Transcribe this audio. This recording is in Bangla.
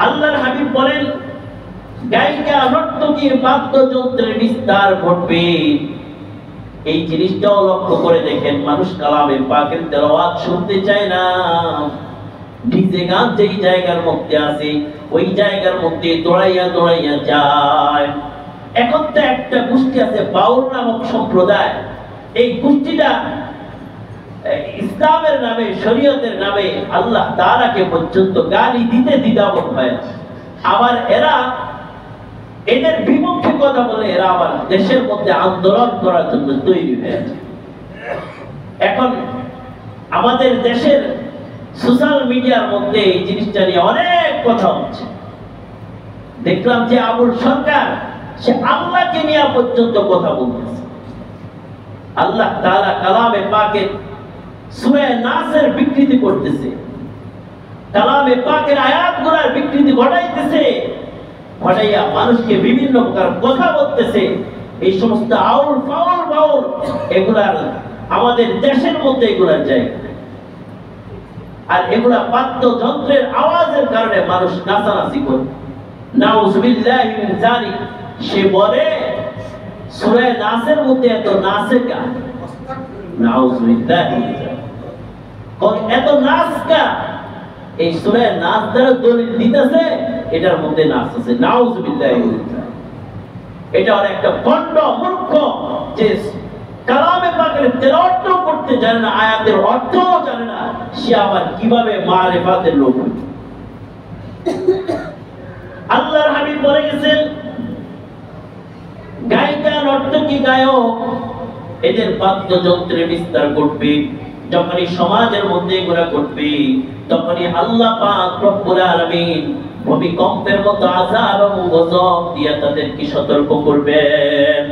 আল্লাহর হাবিব বলেন গায়িকা নর্তকীর বাদ্যযন্ত্রের বিস্তার ঘটবে। এই জিনিসটাও লক্ষ্য করে দেখেন, মানুষ কালামে পাকের তেলাওয়াত শুনতে চায় না। ডিজে গান যেই জায়গার মধ্যে আছে ওই জায়গার মধ্যে দৌড়াইয়া দৌড়াইয়া যায়। এখন তো একটা গোষ্ঠী আছে বাউল নামক সম্প্রদায়, এই গোষ্ঠীটা ইসলামের নামে শরীয়তের নামে আল্লাহ তাআলাকে পর্যন্ত গালি দিতে দ্বিধাবোধ হয়। আবার এদের বিপক্ষে কথা বলে এরা আবার দেশের মধ্যে আন্দোলন করার জন্য তৈরি হয়েছে। এখন আমাদের দেশের সোশ্যাল মিডিয়ার মধ্যে এই জিনিসটা নিয়ে অনেক কথা হচ্ছে। দেখলাম যে আবুল সরকার সে আল্লাহকে নিয়ে পর্যন্ত কথা বলতেছে। আল্লাহ তাআলা কালামে পাকে সূরা নাসের বিকৃতি করতেছে, কালামে পাকের আয়াতগুলোর বিকৃতি ঘটাইতেছে, ঘটাইয়া মানুষকে বিভিন্ন প্রকার কথা বলতেছে। এই সমস্ত আউল ফাউল বাউল এগুলার আমাদের দেশের মধ্যে এগুলার জায়গা, আর এগুলা বাদ্যযন্ত্রের আওয়াজের কারণে মানুষ নাচানাচি করে। নাউযুবিল্লাহি মিন যালিক। সে বলে সূরা নাসের মধ্যে এত নাচের গান, নাউযুবিল্লাহি মিন যালিক, কোন এত নাচ কা? এই সূরা নাচ দ্বারা দলিল দিতেছে এটার মধ্যে নাচ আছে। নাউযুবিল্লাহি মিন যালিক। এটা আর একটা ভণ্ড মূর্খ যে কালামে পাকের তেলাওয়াত করতে জানে না, আয়াতের অর্থও জানে না, সে আবার কিভাবে মারিফাতের লোক হয়? আল্লাহর হাবিব বলে গেছেন গায়িকা নর্তকী গায়ক এদের বাদ্যযন্ত্রের বিস্তার ঘটবে। যখনই সমাজের মধ্যে এগুলো ঘটবে তখনই আল্লাহ পাক রব্বুল আলামিন ভূমিকম্পের মতো আযাব এবং গজব দিয়ে তাদেরকে সতর্ক করবেন।